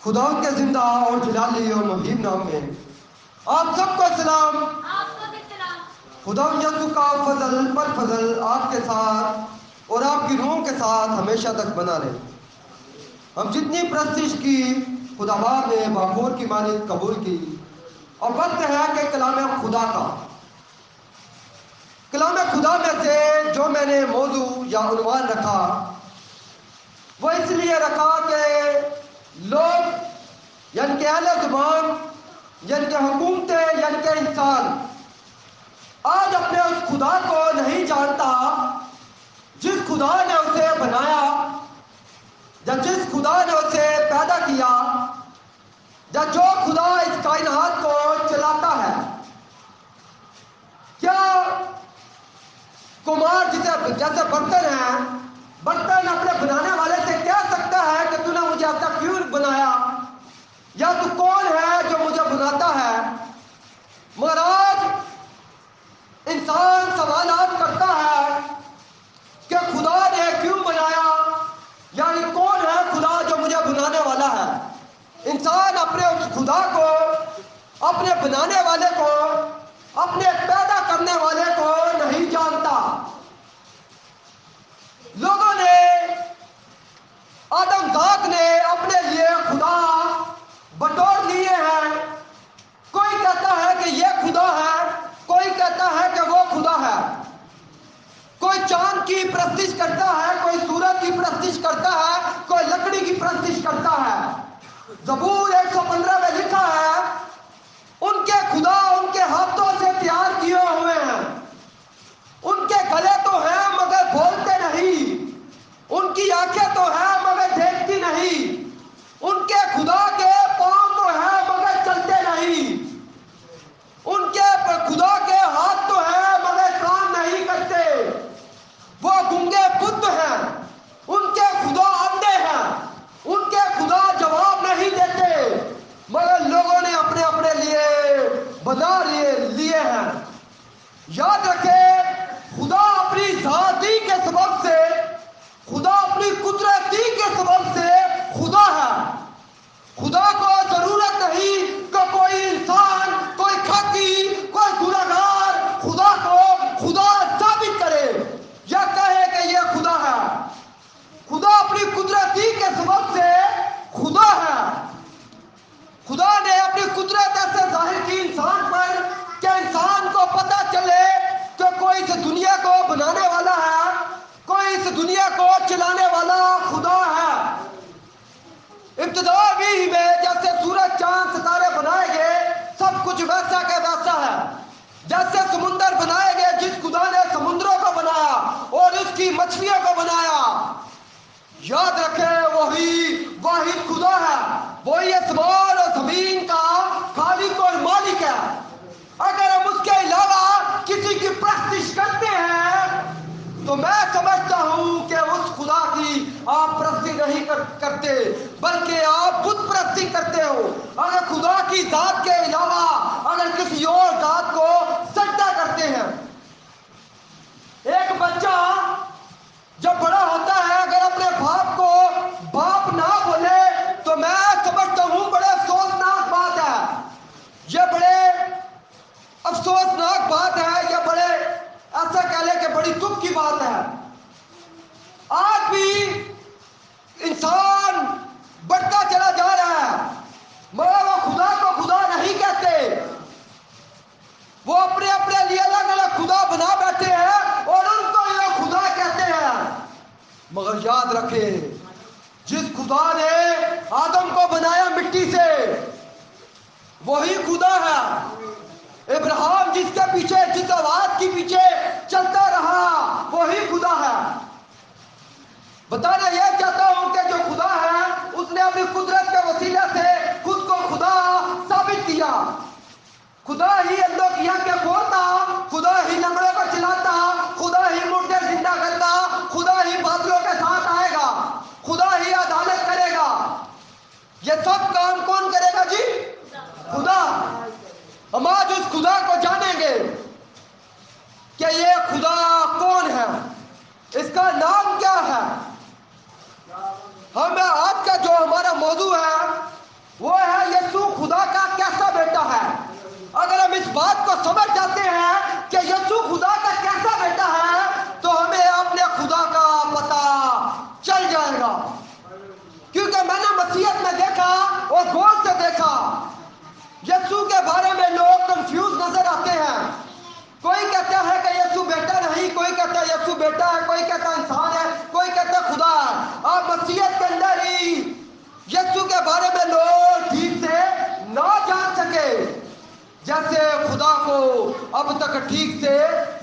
خدا کے زندہ اور جلالی اور مہیب نام میں آپ سب کو سلام۔ خدا یسوع کا فضل پر فضل آپ کے ساتھ اور آپ کی روح کے ساتھ ہمیشہ تک بنا رہے۔ ہم جتنی پرستش کی خدا باپ نے باخور کی مانند قبول کی، اور وقت ہے کہ کلام خدا کا کلام خدا میں سے جو میں نے موضوع یا عنوان رکھا، وہ اس لیے رکھا کہ لوگ یعنی کہ اہل زبان یعنی کہ حکومتیں یعنی کہ انسان آج اپنے اس خدا کو نہیں جانتا جس خدا نے اسے بنایا، یا جس خدا نے اسے پیدا کیا، یا جو خدا اس کائنات کو چلاتا ہے۔ کیا کمار جیسے برتن ہیں، برتن اپنے بنانے والے سے کہہ سکتا ہے کہ تو نے مجھے ایسا کیوں بنایا، یا تو کون ہے جو مجھے بناتا ہے؟ مگر آج انسان سوالات کرتا ہے کہ خدا نے کیوں بنایا، یعنی کون ہے خدا جو مجھے بنانے والا ہے؟ انسان اپنے اس خدا کو، اپنے بنانے والے کو، اپنے پیدا کرنے والے کو نہیں جانتا۔ لوگوں نے، آدم ذات نے اپنے لیے خدا بٹور لیے ہیں۔ کوئی کہتا ہے کہ یہ خدا ہے، کوئی کہتا ہے کہ وہ خدا ہے۔ کوئی چاند کی پرستش کرتا ہے، کوئی سورج کی پرستش کرتا ہے، کوئی لکڑی کی پرستش کرتا ہے۔ زبور 115 میں لکھا ہے، ان کے خدا ان کے ہاتھوں سے تیار کیے ہوئے ہیں، ان کے گلے تو ہیں مگر بولتے نہیں، ان کی آنکھیں تو ہیں مگر دیکھتی نہیں، ان کے خدا کے پاؤں تو ہیں مگر چلتے نہیں، ان کے خدا کے ہاتھ تو ہیں مگر کام نہیں کرتے، وہ گنگے بت ہیں، ان کے خدا اندھے ہیں، ان کے خدا جواب نہیں دیتے، مگر لوگوں نے اپنے اپنے لیے بنا لیے ہیں۔ یاد رکھیں، خدا اپنی ذاتی کے سبب سے، خدا اپنی قدرتی کے سبب سے خدا ہے۔ خدا کو ضرورت نہیں کہ کوئی انسان، کوئی کھاتی، کوئی گنہگار خدا کو خدا ثابت کرے یا کہے کہ یہ خدا ہے۔ خدا اپنی قدرتی کے سبب سے خدا ہے۔ خدا نے اپنی قدرت ایسے ظاہر کی انسان پر کہ انسان کو پتہ چلے کہ کوئی اس دنیا کو بنانے والا ہے، کوئی اس دنیا کو چلانے والا خدا ہے۔ ابتدا بھی میں جیسے سورج چاند ستارے بنائے گئے، سب کچھ ویسا کہ ویسا ہے۔ جیسے سمندر بنائے گئے، جس خدا نے سمندروں کو بنایا اور اس کی مچھلیوں کو بنایا، یاد رکھیں وہی واحد خدا ہے، وہی آسمان اور زمین کا خالق اور مالک ہے۔ اگر ہم اس کے علاوہ کسی کی پرستش کرتے ہیں تو میں سمجھتا ہوں کہ اس خدا کی آپ پرستی نہیں کرتے، بلکہ آپ بت پرستی کرتے ہو۔ اگر خدا کی ذات کے علاوہ اگر کسی اور ذات کو سجدہ کرتے ہیں۔ ایک بچہ جب بڑا ہوتا ہے، اگر اپنے باپ کو باپ نہ بولے تو میں سمجھتا ہوں بڑے افسوسناک بات ہے۔ یہ بڑے افسوسناک بات ہے، یہ بڑے ایسا کہہ لے کہ بڑی دکھ کی بات ہے۔ آج بھی انسان بڑھتا چلا جا رہا ہے، مگر وہ خدا کو خدا نہیں کہتے، وہ اپنے اپنے لیے الگ الگ خدا بنا بیٹھے ہیں اور ان کو یہ خدا کہتے ہیں۔ مگر یاد رکھیں، جس خدا نے آدم کو بنایا مٹی سے، وہی خدا ہے۔ ابراہیم جس کے پیچھے، جس آواز کے پیچھے چلتا رہا، وہی خدا ہے۔ بتانا یہ چاہتا ہوں کہ جو خدا ہے، اس نے اپنی قدرت کے وسیلے سے خود کو خدا ثابت کیا۔ خدا ہی اندھوں کی آنکھیں کھولتا، خدا ہی لنگڑوں کو چلاتا، خدا ہی مردے زندہ کرتا، خدا ہی بادلوں کے ساتھ آئے گا، خدا ہی عدالت کرے گا۔ یہ سب کام کون کرے گا جی؟ خدا۔ ہم آج اس خدا کو جانیں گے کہ یہ خدا کون ہے، اس کا نام کیا ہے۔ ہم آج کا جو ہمارا موضوع ہے بیٹا ہے۔ اگر ہم اس بات کو سمجھ جاتے ہیں کہ یسوع خدا کا کیسا بیٹا ہے تو ہمیں اپنے خدا کا پتہ چل جائے گا، کیونکہ میں نے مسیحیت میں دیکھا اور غور سے دیکھا، یسوع کے بارے میں لوگ کنفیوز نظر آتے ہیں۔ کوئی کہتا ہے کہ یسوع بیٹا نہیں، کوئی کہتا ہے یسوع بیٹا ہے، کوئی کہتا ہے انسان ہے، کوئی کہتا ہے خدا ہے۔ آپ مسیحیت کے اندر ہی یسوع کے بارے میں لوگ ٹھیک سے نہ جان سکے، جیسے خدا کو اب تک ٹھیک سے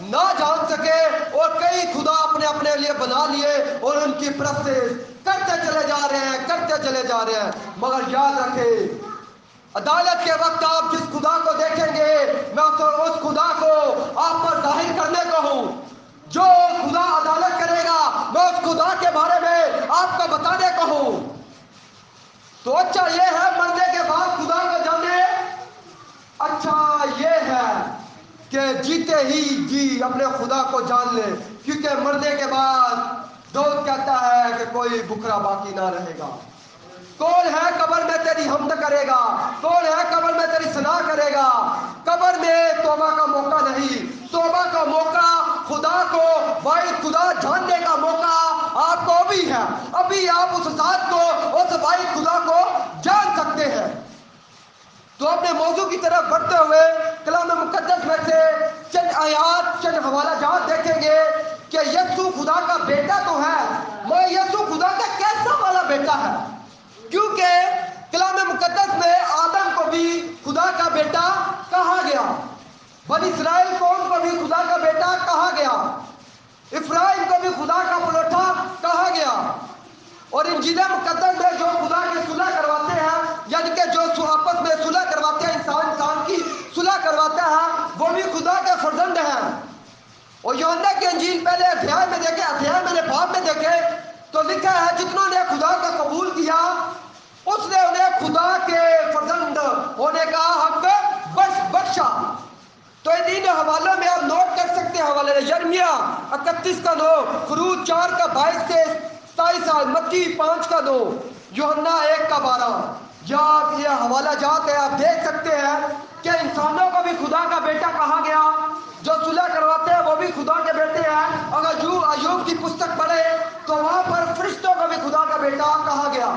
نہ جان سکے، اور کئی خدا اپنے اپنے لیے بنا لیے اور ان کی پرستش کرتے چلے جا رہے ہیں، کرتے چلے جا رہے ہیں۔ مگر یاد رکھیں، عدالت کے وقت آپ جس خدا کو دیکھیں گے، میں اس خدا کو آپ پر ظاہر کرنے کو ہوں۔ جو خدا عدالت کرے گا میں اس خدا کے بارے میں آپ کو بتانے کو ہوں۔ تو اچھا یہ ہے مرنے کے بعد خدا کو جانے، اچھا یہ ہے کہ جیتے ہی جی اپنے خدا کو جان لے، کیونکہ مرنے کے بعد داؤد کہتا ہے کہ کوئی بکھرا باقی نہ رہے گا۔ کون ہے قبر میں تیری حمد کرے گا؟ کون ہے قبر میں تیری ثنا کرے گا؟ قبر میں توبہ کا موقع نہیں، توبہ کا موقع خدا کو واحد خدا جاننے کا موقع آپ کو ابھی ہے۔ ابھی آپ اس ذات کو، اس واحد خدا کو جان سکتے ہیں۔ تو اپنے موضوع کی طرف بڑھتے ہوئے کلام مقدس میں سے چند آیات، چند حوالہ جات دیکھیں گے کہ یسوع خدا کا بیٹا تو ہے، مگر یسوع خدا کا کیسا والا بیٹا ہے؟ کیونکہ کلام مقدس میں آدم کو بھی خدا کا بیٹا کہا گیا، بنی اسرائیل قوم کو بھی خدا کا بیٹا کہا گیا، افرایم کو بھی خدا کا پلوٹا کہا گیا، اور انجیل مقدس میں جو خدا کی صلح کرواتے ہیں، یعنی کہ جو آپس میں صلح کرواتے ہیں، انسان کی صلح کرواتا ہے، وہ بھی خدا کے فرزند ہیں۔ اور یوحنا کی انجیل پہلے ادھیائے میں نے باب میں دیکھے تو لکھا ہے جتنوں نے خدا کا قبول کیا اس نے انہیں خدا کے فرزند ہونے کا حق بخشا۔ تو ان حوالوں میں آپ نوٹ کر سکتے ہیں، حوالے یرمیہ 31 کا 9، خروج 4 کا 22 سے 27، متی 5 کا 9، یوحنا 1 کا 12۔ یا یہ حوالہ جات ہے، آپ دیکھ سکتے ہیں کہ انسانوں کو بھی خدا کا بیٹا کہا گیا، جو صلح کرواتے ہیں وہ بھی خدا کے بیٹے ہیں۔ اگر ایوب کی پستک پڑھے تو وہاں پر فرشتوں کو بھی خدا کا بیٹا کہا گیا،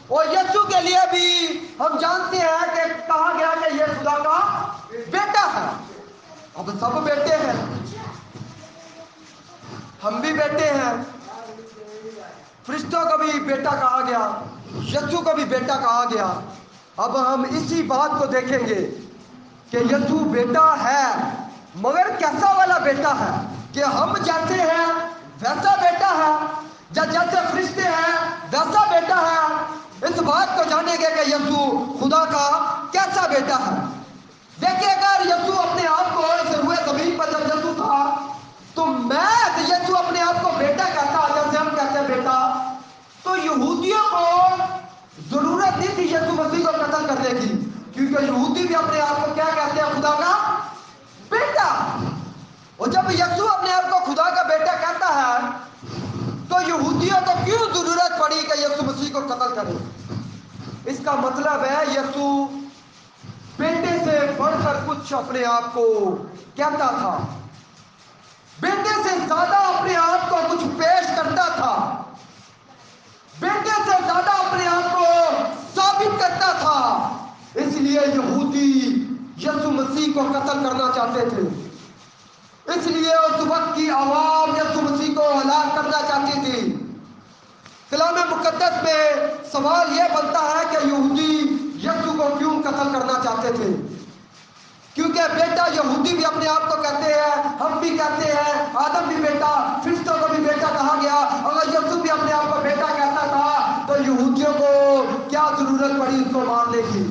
اور یسوع کے لیے بھی ہم جانتے ہیں کہ کہا گیا کہ یہ خدا کا بیٹا ہے۔ اب سب بیٹے ہیں، ہم بھی بیٹے ہیں، فرشتوں کو بھی بیٹا کہا گیا، یسوع کو بھی بیٹا کہا گیا۔ اب ہم اسی بات کو دیکھیں گے کہ یسوع بیٹا ہے، مگر کیسا والا بیٹا ہے؟ کہ ہم جیسے ہیں ویسا بیٹا ہے، جیسے فرشتے ہیں ویسا بیٹا ہے؟ اس بات کو جانیں گے کہ یسوع خدا کا کیسا بیٹا ہے۔ دیکھیے اگر یسوع اپنے آپ کو اس روئے زمین پر جب یسوع تھا تو یسوع اپنے آپ کو بیٹا کہتا، جیسے ہم کہتے ہیں بیٹا، تو یہودیوں کو ضرورت نہیں تھی یسوع مسیح کو قتل کرنے کی، کیونکہ یہودی بھی اپنے آپ کو کیا کہتے ہیں؟ خدا کا بیٹا۔ اور جب یسوع اپنے آپ کو خدا کا بیٹا کہتا ہے تو یہودیوں کو کیوں ضرورت پڑی کہ یسوع مسیح کو قتل کرے؟ اس کا مطلب ہے یسوع بیٹے سے بڑھ کر کچھ اپنے آپ کو کہتا تھا، بیٹے سے زیادہ اپنے آپ کو کچھ پیش کرتا تھا، بیٹے سے زیادہ اپنے آپ کو ثابت کرتا تھا۔ اس لیے یہودی یسوع مسیح کو قتل کرنا چاہتے تھے، اس لیے اس وقت کی عوام یسوع مسیح کو ہلاک کرنا چاہتی تھی۔ کلام مقدس میں سوال یہ بنتا ہے کہ یہودی یسوع کو کیوں قتل کرنا چاہتے تھے؟ کیونکہ بیٹا یہودی بھی اپنے آپ کو کہتے ہیں، ہم بھی کہتے ہیں، آدم بھی بیٹا، فرشتوں کو بھی بیٹا کہا گیا۔ اگر یسوع بھی اپنے آپ کو بیٹا کہتا تھا تو یہودیوں کو کیا ضرورت پڑی اس کو مارنے کی؟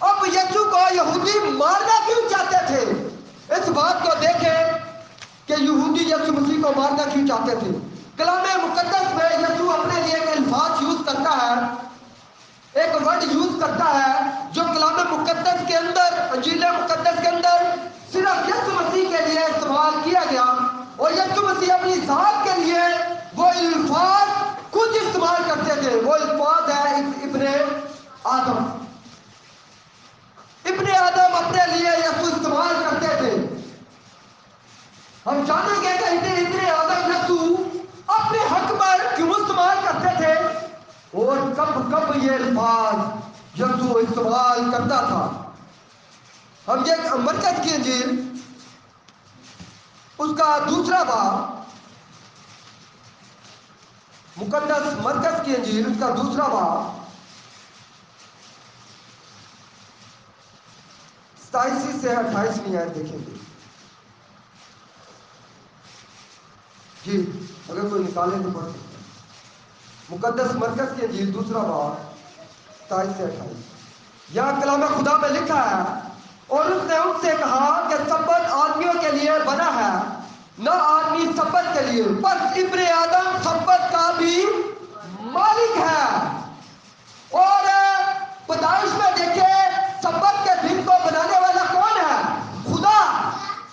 اب یسوع کو یہودی مارنا کیوں چاہتے تھے؟ اس بات کو دیکھیں کہ یہودی یسوع مسیح کو مارنا کیوں چاہتے تھے۔ کلام مقدس میں یسوع اپنے لیے ایک الفاظ یوز کرتا ہے، ایک ورڈ یوز کرتا ہے جو کلام مقدس کے اندر، انجیل مقدس کے اندر صرف یسوع مسیح کے لیے استعمال کیا گیا، اور یسوع مسیح اپنی ذات کے لیے وہ الفاظ خود استعمال کرتے تھے۔ وہ الفاظ ہے ابن آدم۔ ابن آدم کب کب یہ الفاظ یسوع استعمال کرتا تھا. اب یہ مرکز کی انجیل اس کا دوسرا باب، مقدس مرکز کی انجیل اس کا دوسرا باب 27 سے 28 آیت دیکھیں گے. جی اگر کوئی نکالے تو پڑھ سکتا ہے. مقدس مرکز کی انجیل دوسرا باب 27 سے 28. یہاں کلام خدا میں لکھا ہے، اور اس نے ان سے کہا کہ سبت آدمیوں کے لیے بنا ہے، نہ آدمی سبت کے لیے، بس ابن آدم سبت کا بھی مالک ہے. اور پیدائش میں دیکھے سبت کے دن کو بنانے والا کون ہے؟ خدا.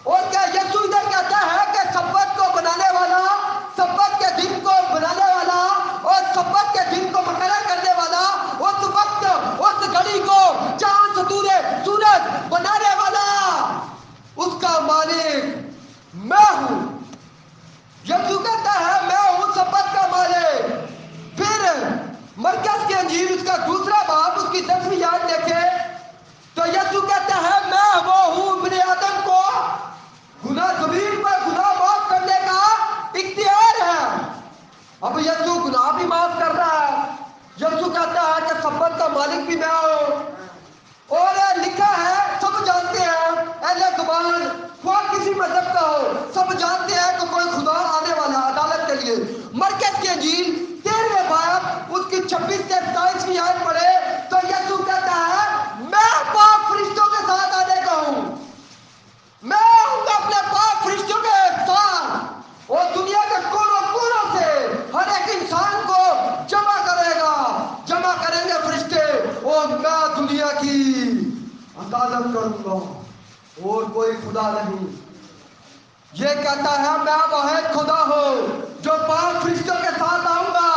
اور کیا یسوع ادھر کہتا ہے کہ سبت کو بنانے والا، سبت کے دن کو بنانے والا اور سبت کے دن کو مقرر کرنے والا، اس وقت اس گھڑی کو چاند ستورے سورج بنانے والا، اس کا مالک میں ہوں. یسوع کہتا ہے میں ہوں سبت کا مالک. پھر مرکز کی انجیل اس کا دوسرا باب اس کی 10ویں آیت دیکھے تو یسوع کہتا ہے میں وہ ہوں ابن آدم کو گناہ زمین پر گناہ معاف کرنے کا اختیار ہے. اب یسوع گناہ بھی معاف کر رہا ہے. یسوع کہتا ہے کہ سبت کا مالک بھی میں ہوں. اور لکھا ہے، سب جانتے ہیں، اہل زبان خواہ کسی مذہب کا ہو، سب جانتے ہیں کہ کوئی خدا آنے والا عدالت کے لیے. مرکز کی انجیل 13ویں باب اس کی 26 سے 27 آیت پڑھے تو یسوع کہتا ہے میں پاک فرشتوں کے ساتھ آنے کا ہوں. میں ہوں اپنے پاک فرشتوں کے ساتھ، اور دنیا کے کونوں کونوں سے ہر ایک انسان کو جمع کرے گا، جمع کریں گے فرشتے، اور میں دنیا کی عدالت کروں گا اور کوئی خدا نہیں. یہ کہتا ہے میں واحد خدا ہوں جو پاک فرشتوں کے ساتھ آؤں گا،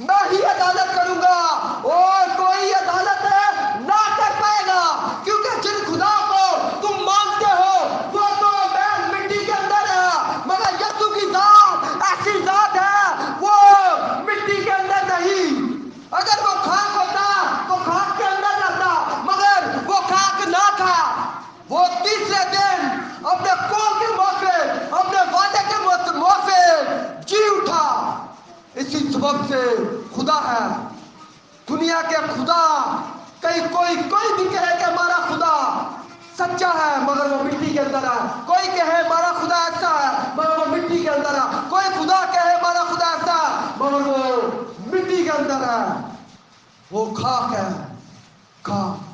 میں ہی عدالت کروں گا اور کوئی عدالت نہ کر پائے گا. کیونکہ جن خدا کو تم مانتے ہو وہ تو محض مٹی کے اندر ہے، مگر یسوع کی ذات ایسی ذات ہے وہ مٹی کے اندر نہیں. اگر وہ خاک ہوتا تو خاک کے اندر رہتا، مگر وہ خاک نہ تھا. وہ تیسرے دن اپنے قول کے موافق، اپنے وعدے کے موافق جی اٹھا. اسی سبب سے خدا ہے. دنیا کے خدا کوئی بھی کہے کہ ہمارا خدا سچا ہے مگر وہ مٹی کے اندر ہے. کوئی کہے ہمارا خدا ایسا ہے مگر وہ مٹی کے اندر ہے. کوئی خدا کہے ہمارا خدا ایسا ہے مگر وہ مٹی کے اندر ہے. وہ خاک ہے، خاک.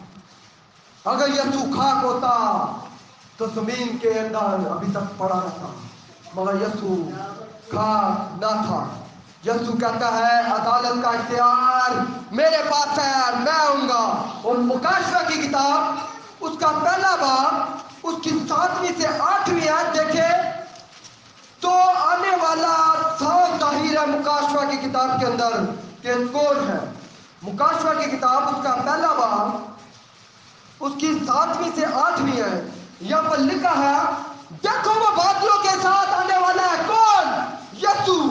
اگر یسوع خاک ہوتا تو زمین کے اندر ابھی تک پڑا رہتا، مگر یسوع خاک نہ تھا. یسوع کہتا ہے عدالت کا اختیار میرے پاس ہے، میں آؤں گا. اور مکاشفہ کی کتاب اس کا پہلا باب اس کی 7ویں سے 8ویں آیت دیکھے تو آنے والا صاف ظاہر ہے مکاشفہ کی کتاب کے اندر کہ کون ہے. مکاشفہ کی کتاب اس کا پہلا باب اس کی 7ویں سے 8ویں ہے. یہاں پر لکھا ہے دیکھو وہ بادلوں کے ساتھ آنے والا ہے. کون؟ یسوع.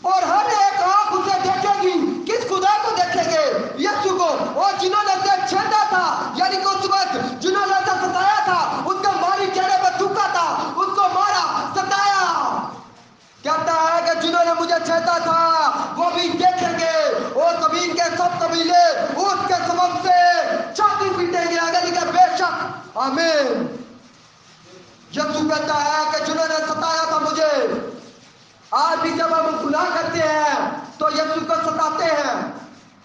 اور ہر ایک آنکھ اسے دیکھے گی. کس خدا کو دیکھیں گے؟ یسوع کو. اور جنہوں نے اسے چھیدا تھا، یعنی کہ اس وقت جنہوں نے اسے ستایا تھا، اس کا ماری چہرے پر تھوکا تھا، اس کو مارا ستایا. کہتا ہے کہ جنہوں نے مجھے چھیدا تھا وہ بھی دیکھیں گے، اور زمین کے سب قبیلے اس کے سبب سے چھاتی پیٹیں گے. اگر لکھا بے شک آمین. یسوع کہتا ہے کہ جنہوں نے ستایا تھا مجھے، آج بھی جب ہم گناہ کرتے ہیں تو یسوع کو ستاتے ہیں،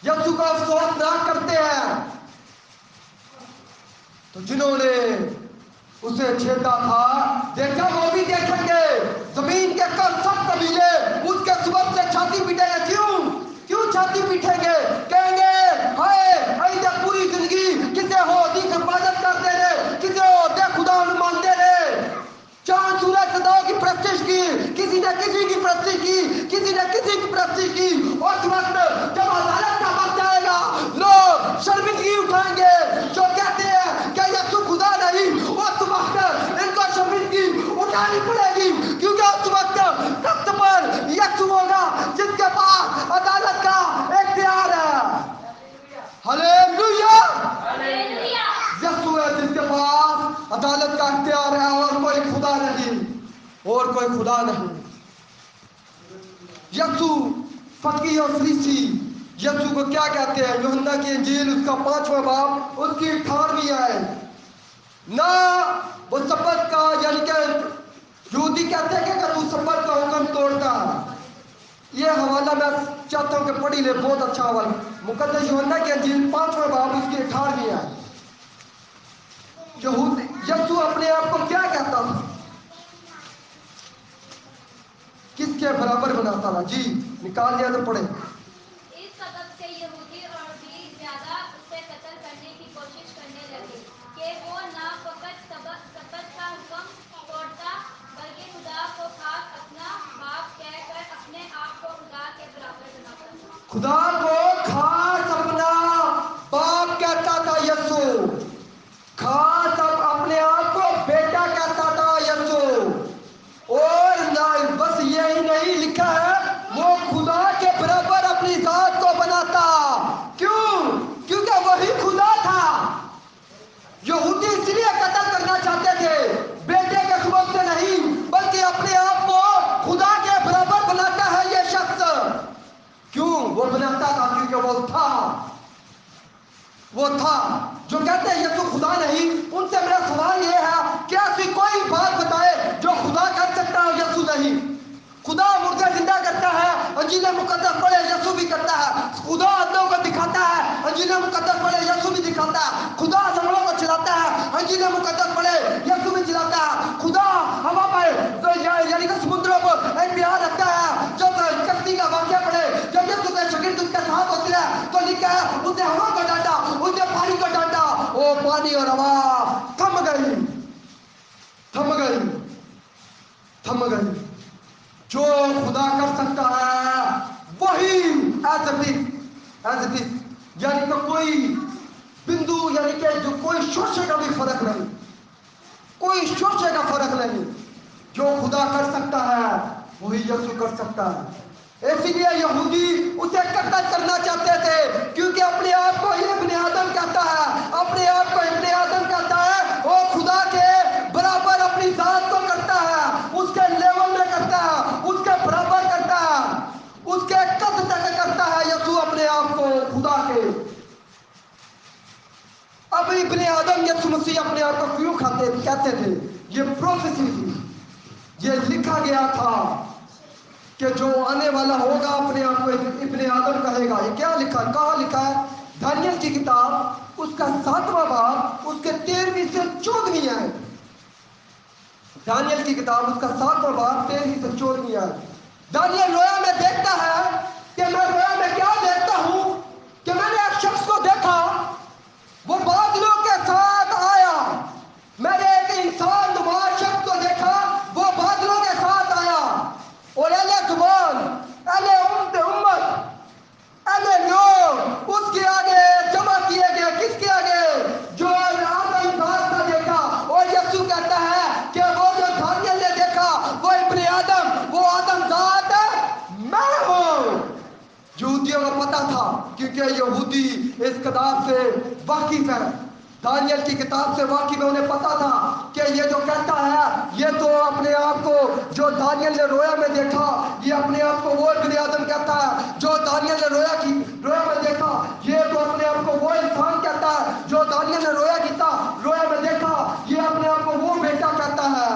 یسوع کو افسوس نہ کرتے ہیں. تو جنہوں نے اسے چھیدا تھا دیکھا وہ بھی دیکھیں گے. زمین کے سب قبیلے اس کے سبب سے چھاتی پیٹیں گے. کیوں چھاتی پیٹیں گے؟ کہیں گے ہائے ایسا پوری زندگی کسے ہو دی حفاظت کرتے رہے، کسے ہو دے خدا مانتے رہے، چاند سورج ستاروں کی پرستش کی، کسی نے کسی کی پرستش کی، کسی نے کسی کی پرستش کی. اس وقت جب عدالت کا وقت آئے گا لوگ شرمندگی اٹھائیں گے. جو کہتے ہیں کہ یسوع خدا نہیں، اس وقت ان کو شرمندگی اٹھانی پڑے گی. کیونکہ اس وقت تخت پر یسوع ہوگا جس کے پاس عدالت کا اختیار ہے. کوئی خدا نہیں. یسوع فقیہ اور فریسی یسوع کو کیا کہتے ہیں؟ یوحنا کی انجیل اس کا 5واں باب اس کی 18ویں آیت. نہ وہ سبت کا یعنی کہ یہودی کہتے ہیں کہ اگر تو سبت کا حکم توڑتا ہے. یہ حوالہ میں چاہتا ہوں کہ پڑھی لے، بہت اچھا حوالہ. مقدس یوحنا کی انجیل 5واں باب اس کی 18ویں آیت. یسوع اپنے آپ کو کیا کہتا تھا؟ کس کے برابر بناتا تھا؟ جی نکال دیا تو پڑھے. اس سبب سے یہودی اور بھی زیادہ اسے قتل کرنے کی کوشش کرنے لگے کہ وہ نہ فقط سبت کا حکم توڑتا بلکہ خدا کو خاص اپنا باپ کہہ کر اپنے آپ کو خدا کے برابر بناتا تھا. خدا کو خاص اپنا باپ کہتا تھا یسوع. خاص اپنے آپ کو بیٹا کہتا تھا یسوع. اور بس یہی نہیں لکھا ہے وہ خدا کے برابر اپنی ذات کو بناتا. کیوں؟ کیونکہ وہی خدا تھا. یہودی اس لیے قتل کرنا چاہتے تھے بیٹے کے سبب سے نہیں بلکہ اپنے آپ کو خدا کے برابر بناتا ہے یہ شخص. کیوں وہ بناتا تھا؟ کیونکہ وہ تھا جو کہتے ہیں یسوع خدا نہیں. ان سے میرا سوال یہ ہے کہ ایسی کوئی بات بتائے جو خدا کر سکتا ہے یسوع نہیں. خدا مردے زندہ کرتا ہے، انجیل مقدس پڑھے یسوع بھی کرتا ہے. خدا اندھوں کو دکھاتا ہے، انجیل مقدس پڑھے یسوع بھی دکھاتا ہے. خدا جنگلوں کو چلاتا ہے، انجیل مقدس پڑھے یسوع بھی چلاتا ہے. خدا ہوا پر یعنی کہ سمندروں پر ایک بہار رکھتا ہے. جب کشتی کا واقعہ پڑھے جب یسوع کے شاگرد اس کے ساتھ ہوتے ہیں تو لکھا ہے اسے ہوا کو ڈانٹا، اسے پانی کو ڈانٹا. وہ پانی اور ہوا تھم گئی. جو خدا کر سکتا ہے وہی ایز اٹ از یعنی کہ کوئی بندو یعنی کہ جو کوئی شوشے کا بھی فرق نہیں، کوئی شوشے کا فرق نہیں. جو خدا کر سکتا ہے وہی یسوع کر سکتا ہے. اسی لیے یہودی اسے قتل کرنا چاہتے تھے کیونکہ اپنے آپ کو یہ ابن آدم کہتا ہے، اپنے آپ کو ابن آدم کہتا ہے. وہ خدا کے برابر اپنی ذات کو کرتا ہے، اس کے لیول میں کرتا ہے، اس کے برابر کرتا ہے، اس کے قد تک کرتا ہے. یسوع اپنے آپ کو خدا کے. اب ابن آدم یسوع مسیح اپنے آپ کو کیوں کہتے تھے؟ یہ پروفیسی تھی، یہ لکھا گیا تھا کہ جو آنے والا ہوگا اپنے آپ کو ابن آدم کہے گا. یہ کیا لکھا ہے؟ کہاں لکھا ہے؟ دانیل کی کتاب اس کا 7واں باب اس کے 13ویں سے 14ویں آیت. دانیل کی کتاب اس کا 7واں باب 13ویں سے 14ویں آیت. دانیل رویا میں دیکھتا ہے کہ میں رویا میں کیا دیکھتا ہوں کہ میں نے ایک شخص کو دیکھا وہ بادلوں کے ساتھ آیا. میں نے ایک انسان نما شخص کو دیکھا وہ بادلوں کے ساتھ آیا. اور اہل زبان، اہل امت، اہل لوگ اس کے آگے جمع کیے گئے. کس کے آگے؟ جو آدم ذات کا دیکھا. اور یسوع کہتا ہے کہ وہ جو دانیل نے دیکھا وہ ابن آدم، وہ آدم ذات میں ہوں. یہودیوں کو پتا تھا کیونکہ یہودی اس کتاب سے واقف ہے، دانیل کی کتاب سے واقف ہے. انہیں پتا تھا کہ یہ جو کہتا ہے یہ تو اپنے آپ کو جو دانیل نے رویا میں دیکھا یہ اپنے آپ کو وہ ابن آدم کہتا ہے. جو دانیل نے رویا میں دیکھا یہ تو اپنے آپ کو وہ انسان کہتا ہے. جو دانیل نے رویا میں دیکھا یہ اپنے آپ کو وہ بیٹا کہتا ہے.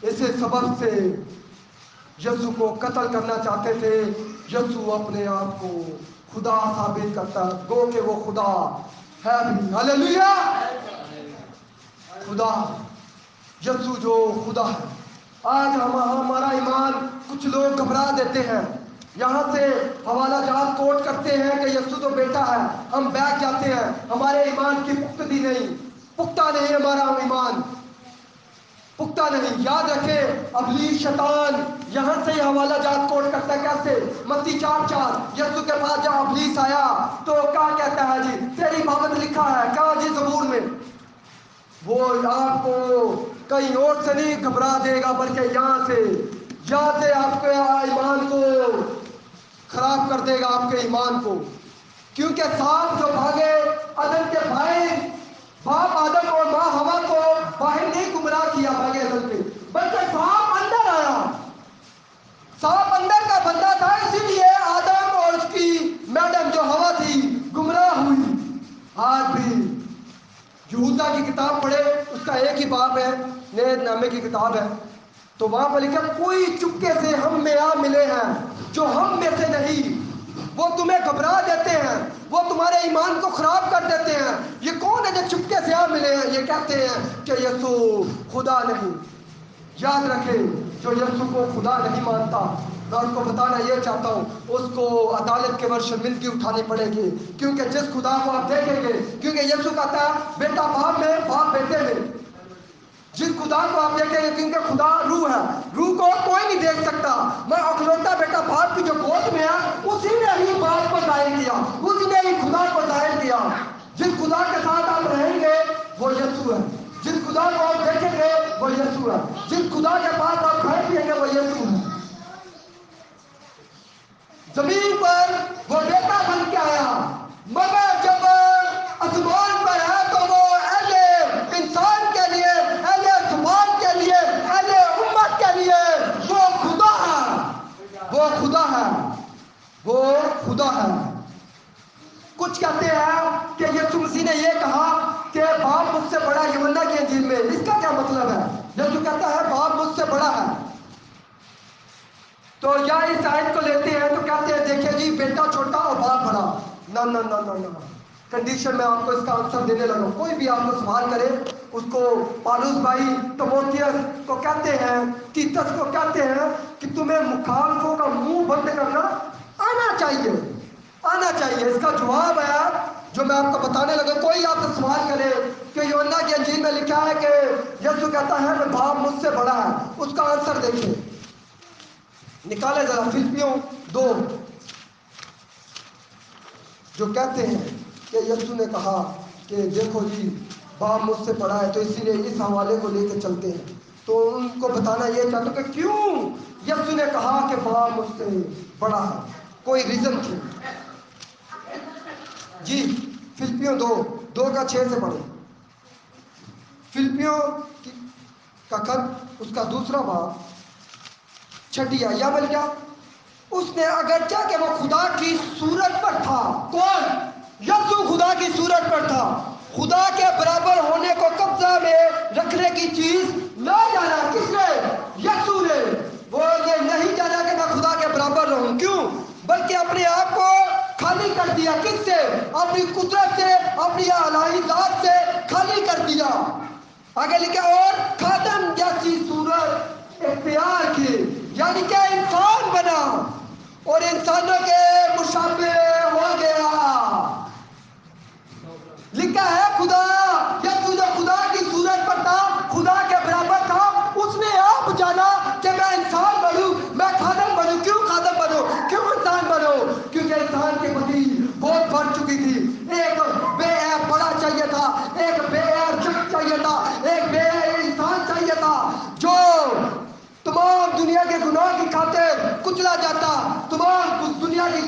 اسی سبب سے یسوع کو قتل کرنا چاہتے تھے. یسوع اپنے آپ کو خدا ثابت کرتا ہے، گو کہ وہ خدا ہے بھی. ہاللیلویا. خدا یسوع جو خدا ہے. آج ہمارا ایمان کچھ لوگ گھبرا دیتے ہیں، یہاں سے حوالہ جات کوٹ کرتے ہیں کہ یسوع تو بیٹا ہے، ہم بیٹھ جاتے ہیں. ہمارے ایمان کی پختہ نہیں ہمارا ایمان پختہ نہیں. یاد رکھیں ابلیس شیطان یہاں سے ہی حوالہ جات کوٹ کرتا ہے. کیسے؟ متی 4:4 یسوع کے پاس جب ابلیس آیا تو کیا کہتا ہے؟ جی تیری بابت لکھا ہے. کہاں؟ جی زبور میں. وہ آپ کو کہیں اور سے نہیں گھبرا دے گا بلکہ یہاں سے آپ کے ایمان کو خراب کر دے گا، آپ کے ایمان کو. کیونکہ سانپ جو بھاگے آدم کے بھائی باپ آدم اور ماں ہوا کو باہر نہیں گمراہ کیا بھاگے عدل پہ، بلکہ سانپ اندر آیا. یہودا کی کتاب پڑھے، اس کا ایک ہی باب ہے، نئے نامے کی کتاب ہے، تو وہاں پر لکھا کوئی چپکے سے ہم میں آ ملے ہیں جو ہم میں سے نہیں، وہ تمہیں گھبرا دیتے ہیں، وہ تمہارے ایمان کو خراب کر دیتے ہیں۔ یہ کون ہے جو چپکے سے آ ملے ہیں؟ یہ کہتے ہیں کہ یسوع خدا نہیں۔ یاد رکھے جو یسوع کو خدا نہیں مانتا، میں اس کو بتانا یہ چاہتا ہوں، اس کو عدالت کے وقت شرمندگی اٹھانی پڑے گی، کیونکہ جس خدا کو آپ دیکھیں گے، کیونکہ یسوع کہتا ہے بیٹا باپ میں، باپ بیٹے میں، جس خدا کو آپ دیکھیں گے، کیونکہ خدا روح ہے، روح کو کوئی نہیں دیکھ سکتا۔ میں اکلوتا بیٹا باپ کی جو گود میں ہے، اسی نے ہی باپ کو ظاہر کیا، اسی نے ہی خدا کو ظاہر کیا۔ جس خدا کے ساتھ آپ رہیں گے وہ یسوع ہے، جس خدا کو آپ دیکھیں گے وہ یسوع ہے، جس خدا کے پاس آپ کھائیں پیئیں گے وہ یسوع ہے۔ زمین پر وہ بیٹا بن کے آیا، مگر جب آسمان پر ہے تو وہ اہل انسان کے لیے، اہل زبان کے لیے، اہل امت کے لیے وہ خدا ہے، وہ خدا ہے، وہ خدا ہے۔ کچھ کہتے ہیں کہ یسوع مسیح نے یہ کہا کہ باپ مجھ سے بڑا، یوحنا کی انجیل میں، اس کا کیا مطلب ہے؟ یسوع کہتا ہے باپ مجھ سے بڑا ہے، تو یا اس آیت کو لیتے ہیں تو کہتے ہیں دیکھیں جی بیٹا چھوٹا اور باپ بڑا۔ نہ نہ نہ نہ نہ، کنڈیشن میں آپ کو اس کا آنسر دینے لگا۔ کوئی بھی آپ کو سوال کرے، اس کو پالوس بھائی تموتھیوس کو کہتے ہیں، تیتس کو کہتے ہیں کہ تمہیں مخالفوں کا منہ بند کرنا آنا چاہیے، آنا چاہیے۔ اس کا جواب ہے جو میں آپ کو بتانے لگا۔ کوئی آپ سے سوال کرے کہ یوحنا کی انجیل میں لکھا ہے کہ یسوع کہتا ہے کہ باپ مجھ سے بڑا ہے، اس کا آنسر دیکھیں، نکالے ذرا فلپیوں 2، جو کہتے ہیں کہ یسوع نے کہا کہ دیکھو جی باپ مجھ سے بڑا ہے، تو اسی لیے اس حوالے کو لے کے چلتے ہیں۔ تو ان کو بتانا یہ چاہتا ہوں کہ کیوں یسوع نے کہا کہ باپ مجھ سے بڑا ہے، کوئی ریزن کیوں؟ جی فلپیوں 2 کا 6 سے پڑھیں، فلپیوں کا خط اس کا 2 باب 6 یا بل کیا، اس نے اگرچہ کہ وہ خدا کی صورت پر تھا، کون؟ یسوع خدا کی صورت پر تھا، خدا کے برابر ہونے کو قبضہ میں رکھنے کی چیز نہ جانا۔ کس نے؟ یسوع نے۔ وہ یہ نہیں جانا کہ میں خدا کے برابر رہوں، کیوں؟ بلکہ اپنے آپ کو خالی کر دیا۔ کس سے؟ اپنی قدرت سے، اپنی الہی ذات سے خالی کر دیا۔ آگے لکھا اور خادم جیسی صورت اختیار کی، یعنی کہ انسان بنا اور انسانوں کے مشابہ ہو گیا۔ لکھا ہے خدا، یسوع جو خدا کی صورت پر تھا، خدا کے برابر تھا، اس نے آپ جانا کہ میں انسان بنوں، میں خادم بنوں۔ کیوں خادم بنوں؟ کیوں انسان بنوں؟ کیونکہ انسان کی بدی بہت بڑھ چکی تھی۔ ایک بے عیب بڑا چاہیے تھا، ایک بے عیب شخص چاہیے تھا، ایک بے عیب انسان چاہیے تھا جو تمام دنیا کے گناہ کی خاطر کچلا جاتا، تمام دنیا کی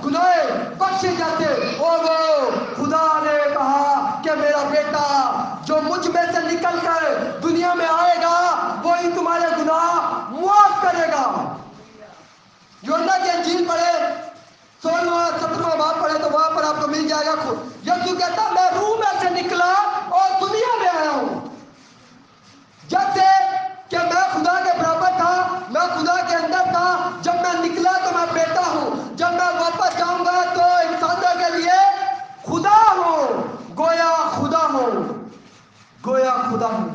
گناہ بخشے جاتے۔ اور وہ خدا نے کہا کہ میرا بیٹا جو مجھ میں سے نکل کر دنیا میں آئے گا وہی تمہارے گناہ معاف کرے گا۔ یوحنا کی انجیل پڑھے 16واں 17واں باب پڑھے تو وہاں پر آپ کو مل جائے گا۔ یسوع کہتا میں روح میں سے نکلا اور دنیا میں آیا ہوں۔ جیسے کہ میں خدا کے برابر تھا، میں خدا کے اندر تھا، جب میں نکلا تو میں بیٹا ہوں، جب میں واپس جاؤں گا تو انسانوں کے لیے خدا ہوں، گویا خدا ہوں، گویا خدا ہوں۔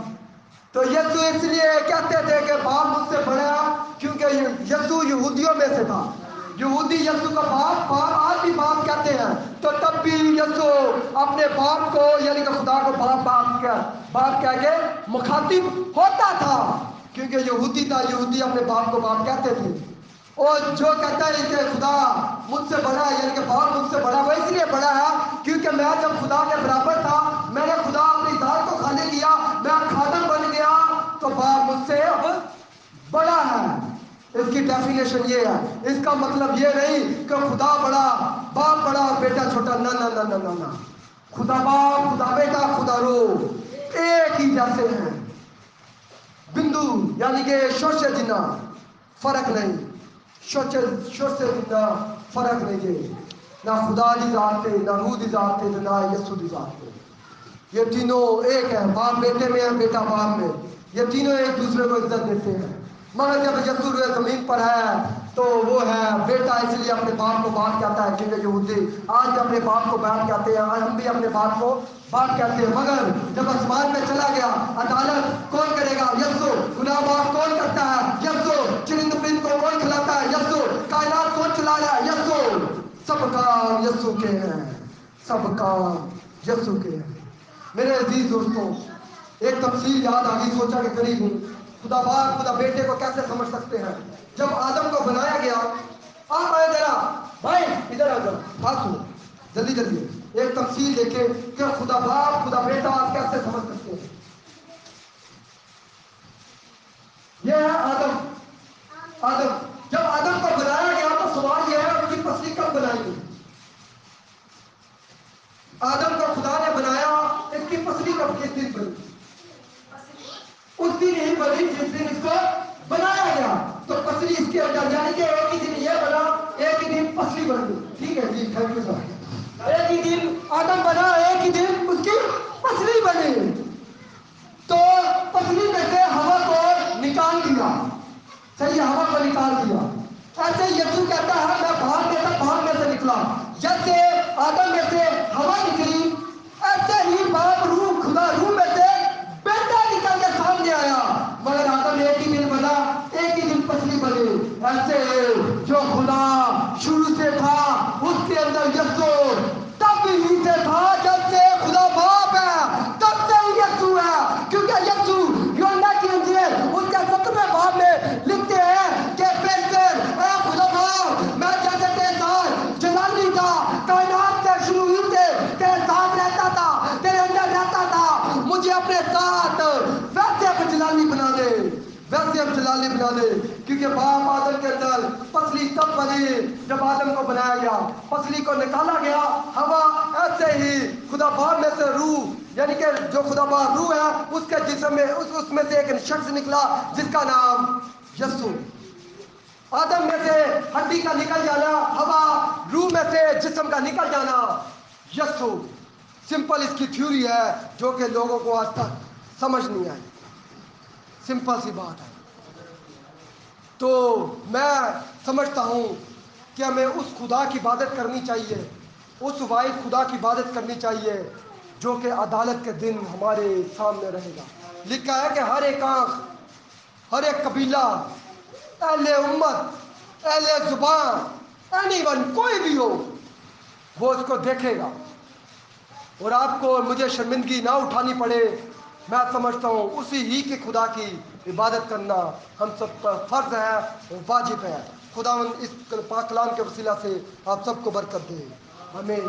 تو یسوع اس لیے کہتے تھے کہ باپ مجھ سے بڑا، کیونکہ یسوع یہودیوں میں سے تھا۔ یہودی یسوع کا باپ آج بھی باپ کہتے ہیں، تو تب بھی یسوع اپنے باپ کو یعنی کہ خدا کو باپ کہہ کے مخاطب ہوتا تھا، کیونکہ یہودی تھا، یہودی اپنے باپ کو باپ کہتے تھے۔ اور جو کہتا ہے کہ خدا مجھ سے بڑا ہے یعنی کہ باپ مجھ سے بڑا، وہ اس لیے بڑا ہے کیونکہ میں جب خدا کے برابر تھا، میں نے خدا اپنی ذات کو خالی کیا، میں خادم بن گیا، تو باپ مجھ سے اب بڑا ہے۔ اس کی ڈیفینیشن یہ ہے، اس کا مطلب یہ نہیں کہ خدا بڑا، باپ بڑا اور بیٹا چھوٹا، نہ نہ نہ نہ نہ نہ۔ خدا باپ، خدا بیٹا، خدا روح ایک ہی جیسے ہیں، بندو یعنی کہ شور سے جنا فرق نہیں، شور سے جنا فرق نہیں ہے، نہ خدا دی ذات ہے، نہ روح دی ذات ہے، نہ یسوع دی ذات ہے۔ یہ تینوں ایک ہے، باپ بیٹے میں ہے، بیٹا باپ میں، یہ تینوں ایک دوسرے کو عزت دیتے ہیں۔ مگر جب یسوع روئے زمین پر ہے تو وہ ہے بیٹا، اس لیے اپنے باپ کو باپ کہتا ہے، کیونکہ یہودی آج بھی اپنے باپ کو باپ کہتے ہیں، آج ہم بھی اپنے باپ کو باپ کہتے ہیں۔ مگر جب آسمان میں چلا گیا، عدالت کون کرے گا؟ یسوع۔ گناہ معاف کون کرتا ہے؟ یسوع۔ چرند پرند کو کون کھلاتا ہے؟ یسوع۔ کائنات کون چلا رہا ہے؟ یسوع۔ سب کام یسوع کے ہیں، سب کام یسوع کے ہیں۔ میرے عزیز دوستوں، ایک تفصیل یاد آ گئی، سوچا کہ قریب ہوں، خدا باپ خدا بیٹے کو کیسے سمجھ سکتے ہیں؟ جب آدم کو بنایا گیا، آپ آئے ذرا بھائی ادھر آ جاؤ، بات سنو جلدی جلدی، ایک تفصیل دیکھیں کہ خدا باپ خدا بیٹا آپ کیسے سمجھ سکتے ہیں۔ یہ ہے آدم۔ آدم جب آدم کو بنایا گیا تو سوال یہ ہے اس کی پسلی کب بنائی گئی؟ آدم کو خدا نے بنایا، اس کی پسلی کب کس دن بنی؟ اس دن ہی بنی جس دن اس کو بنایا گیا۔ تو پسلی اس کے اندر، یعنی کہ ایک ہی دن یہ بنا، ایک ہی دن پسلی بن گئی۔ ٹھیک ہے جی، تھینک یو سر۔ ایک ہی دن آدم بنا، ایک ہی دن اس کی پسلی بنی۔ تو پسلی میں سے ہوا کو نکال دیا، صحیح، ہوا کو نکال دیا۔ ایسے یسوع کہتا ہے میں باہر میں سے نکلا، جیسے آدم میں سے ہوا نکلی، ایسے ہی باپ روح خدا روح میں سے بیٹا نکل کے سامنے آیا۔ مگر آدم ایک ہی دن بنا، ایک ہی دن پسلی بنی۔ ایسے جو خدا شروع سے تھا اس کے اندر یسوع تب ہی سے تھا، جب سے خدا باپ ہے تب سے ہی یسوع ہے، کیونکہ یسوع یوحنا کی انجیل اس کے 17ویں باب میں لکھتے ہیں کہ بہتر اے خدا باپ، میں جیسے تیرے ساتھ جلالی تھا، کائنات سے شروع ہوئی سے تیرے ساتھ رہتا تھا، تیرے اندر رہتا تھا، مجھے اپنے ساتھ ویسے اب جلالی بنا دے، ویسے اب جلالی بنا دے۔ کیونکہ باپ آدم کے اندر پسلی تب بنی جب آدم کو بنایا گیا، پسلی کو نکالا گیا، ہوا ایسے ہی خدا باپ میں سے روح، یعنی کہ جو خدا باپ روح ہے اس کے جسم میں اس میں سے ایک شخص نکلا جس کا نام یسوع۔ آدم میں سے ہڈی کا نکل جانا، ہوا روح میں سے جسم کا نکل جانا، یسوع۔ سمپل اس کی تھیوری ہے جو کہ لوگوں کو آج تک سمجھ نہیں آئی، سمپل سی بات ہے۔ تو میں سمجھتا ہوں کہ ہمیں اس خدا کی عبادت کرنی چاہیے، اس واحد خدا کی عبادت کرنی چاہیے جو کہ عدالت کے دن ہمارے سامنے رہے گا۔ لکھا ہے کہ ہر ایک آنکھ، ہر ایک قبیلہ، اہل امت، اہل زبان، اینی ون، کوئی بھی ہو، وہ اس کو دیکھے گا، اور آپ کو مجھے شرمندگی نہ اٹھانی پڑے۔ میں سمجھتا ہوں اسی ہی کے خدا کی عبادت کرنا ہم سب پر فرض ہے اور واجب ہے۔ خداوند اس پاک کلام کے وسیلہ سے آپ سب کو برکت دے، آمین۔